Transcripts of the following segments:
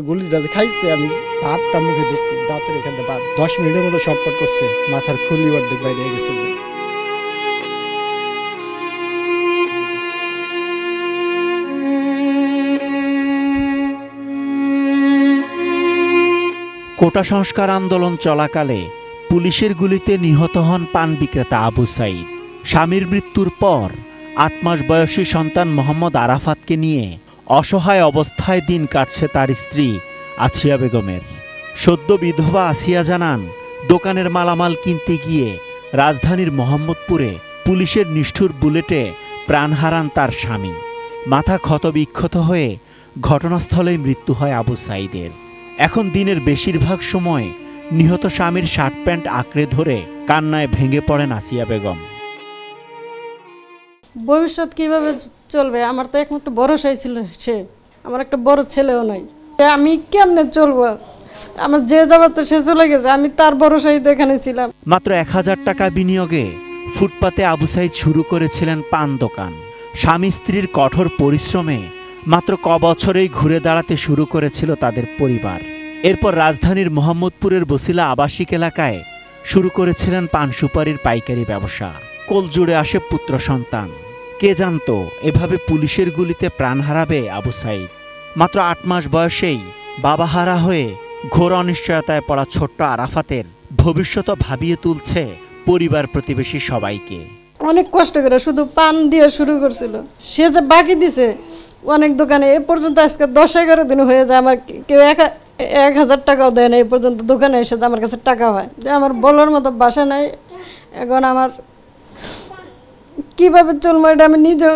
গুলিটা খাইছে, আমি ভাতটা মুখে দেখছি, দাঁতের এখানে ভাত 10 মিনিটের মতো শর্টপট করছে, মাথার খুলি অর্ধেক বাইরে গেছে। কোটা সংস্কার আন্দোলন চলাকালে পুলিশের গুলিতে নিহত হন পান বিক্রেতা আবু সাইদ। স্বামীর মৃত্যুর পর 8 মাস বয়সী সন্তান মোহাম্মদ আরাফাতকে নিয়ে অসহায় অবস্থায় দিন কাটছে তার স্ত্রী আসিয়া বেগমের। সদ্য বিধবা আসিয়া জানান, দোকানের মালামাল কিনতে গিয়ে রাজধানীর মোহাম্মদপুরে পুলিশের নিষ্ঠুর বুলেটে প্রাণ হারান তার স্বামী। মাথা ক্ষতবিক্ষত হয়ে ঘটনাস্থলেই মৃত্যু হয় আবু সাইদের। এখন দিনের বেশিরভাগ সময় নিহত স্বামীর শার্ট প্যান্ট আঁকড়ে ধরে কান্নায় ভেঙে পড়েন আসিয়া বেগম। ভবিষ্যৎ কিভাবে চলবে? আমার তো একমাত্র ভরসাই ছিল সে, আমার একটা বড় ছেলেও নাই, আমি কেমনে চলবো? আমার যে জগৎ সে চলে গেছে, আমি তার ভরসাই তো এখানে ছিলাম। মাত্র 1000 টাকা বিনিয়োগে ফুটপাতে আবু সাইদ শুরু করেছিলেন পান দোকান। স্বামী স্ত্রীর কঠোর পরিশ্রমে মাত্র বছরেই ঘুরে দাঁড়াতে শুরু করেছিল তাদের পরিবার। এরপর রাজধানীর মোহাম্মদপুরের বসিলা আবাসিক এলাকায় শুরু করেছিলেন পান সুপারির পাইকারি ব্যবসা। কোল জুড়ে আসে পুত্র সন্তান। কে জানতো এভাবে পুলিশের গুলিতে প্রাণ হারাবে আবু সাইদ। মাত্র 8 মাস বয়সেই বাবাহারা হয়ে ঘোর অনিশ্চয়তায় পড়া ছোট্ট আরাফাতের ভবিষ্যৎ ভাবিয়ে তুলছে পরিবার প্রতিবেশী সবাইকে। অনেক কষ্ট করে শুধু পান দিয়ে শুরু করছিল, সে যে বাকি দিছে অনেক দোকানে, এ পর্যন্ত আজকে 10-11 দিন হয়ে যায়, আমার কেউ 1000 টাকাও দেয় না। এই পর্যন্ত দোকানে এসে আমার কাছে টাকা হয়, যে আমার বলার মতো বাসা নাই। এখন আমার কিভাবে চলবো এটা আমি নিজেও।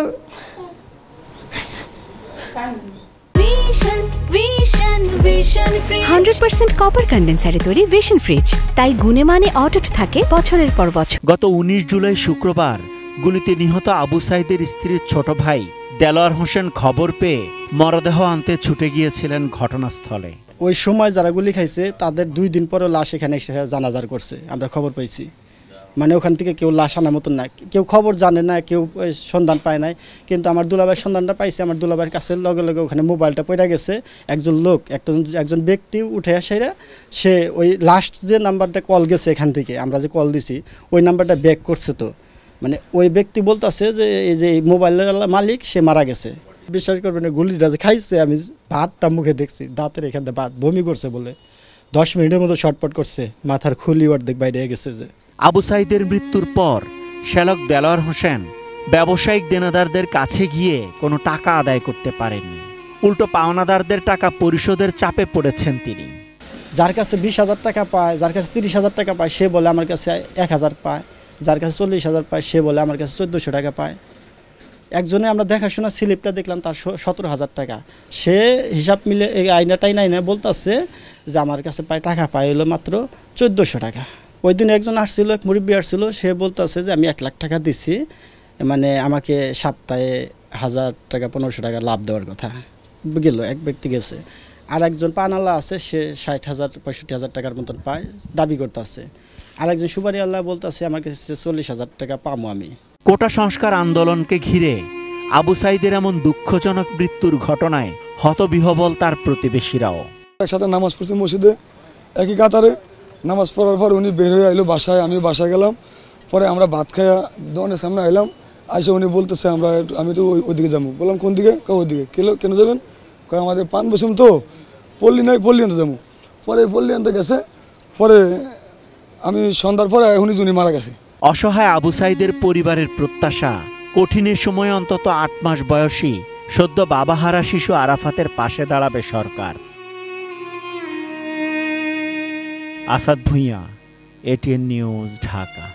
100% কপার কন্ডেন্সারে তৈরি ভিশন ফ্রিজ, তাই গুণে মানে অটুট থাকে বছরের পর বছর। গত 19 জুলাই শুক্রবার গুলিতে নিহত আবু সাইদের স্ত্রীর ছোট ভাই দেলোয়ার হোসেন খবর পেয়ে মরদেহ আনতে ছুটে গিয়েছিলেন ঘটনাস্থলে। ওই সময় যারা গুলি খাইছে তাদের 2 দিন পরে লাশ এখানে এসে জানাজার করছে, আমরা খবর পাইছি। মানে ওখান থেকে কেউ লাশ আনার মতন না, কেউ খবর জানে না, কেউ সন্ধান পায় নাই। কিন্তু আমার দুলাভাইয়ের সন্ধানটা পাইছে। আমার দুলাভাইয়ের কাছে লগে লগে ওখানে মোবাইলটা পড়ে গেছে। একজন লোক, একজন ব্যক্তি উঠে আসে, সে ওই লাস্ট যে নাম্বারটা কল গেছে এখান থেকে, আমরা যে কল দিছি ওই নাম্বারটা ব্যাক করছে। তো মানে ওই ব্যক্তি বলতেছে যে এই যে মোবাইলের মালিক সে মারা গেছে। বিশ্বাস করবেন না, গুলিটা যে খাইছে, আমি ভাতটা মুখে দেখছি, দাঁতের এখানে ভাত বমি করছে বলে 10 মিনিটের মতো শর্টপট করছে, মাথার খুলি অর্ধেক বাইরে গেছে। যে আবু সাইদের মৃত্যুর পর শ্যালক দেলোয়ার হোসেন ব্যবসায়িক দেনাদারদের কাছে গিয়ে কোনো টাকা আদায় করতে পারেননি। উল্টো পাওনাদারদের টাকা পরিশোধের চাপে পড়েছেন তিনি। যার কাছে 20,000 টাকা পায়, যার কাছে 30,000 টাকা পায়, সে বলে আমার কাছে 1000 পায়। যার কাছে 40,000 পায়, সে বলে আমার কাছে 1400 টাকা পায়। একজনে আমরা দেখাশোনা স্লিপটা দেখলাম, তার 17,000 টাকা। সে হিসাব মিলে আইনাটাই নাই না বলতেছে যে আমার কাছে টাকা পায় হলো মাত্র 1400 টাকা। ওই দিন একজন আসছিল, এক মুরব্বী আসছিল, সে বলতেছে যে আমি 1 লাখ টাকা দিচ্ছি, মানে আমাকে সপ্তাহে 1000 টাকা 1500 টাকা লাভ দেওয়ার কথা। গেল এক ব্যক্তি গেছে। আর একজন পানালা আছে, সে 60,000 65,000 টাকার মতন পায়, দাবি করতেছে। আর একজন সুপারি আল্লাহ বলতেছে আমার কাছে 40,000 টাকা পাবো আমি। কোটা সংস্কার আন্দোলনকে ঘিরে আবু সাইদের এমন দুঃখজনক মৃত্যুর ঘটনায় হতবিহ্বল তার প্রতিবেশীরাও। একসাথে নামাজ পড়ছি মসজিদে, একই কাতারে নামাজ পড়ার পর উনি বের হয়ে আইলো বাসায়, আমি বাসায় গেলাম। পরে আমরা ভাত খাইয়া দোকানের সামনে আইলাম, আইসে উনি বলতেছে আমি তো ওইদিকে যাবো। বললাম কোন দিকে? ওইদিকে। কেন যাবেন? আমাদের পান বসুম তো, পল্লী নাই, পল্লী আনতে যাবো। পরে পল্লী আনতে গেছে, পরে আমি সন্ধ্যার পরে উনি মারা গেছে। অসহায় আবু সাইদের পরিবারের প্রত্যাশা, কঠিনের সময় অন্তত 8 মাস বয়সী সদ্য বাবাহারা শিশু আরাফাতের পাশে দাঁড়াবে সরকার। Asad Bhuiyan, ATN news, Dhaka.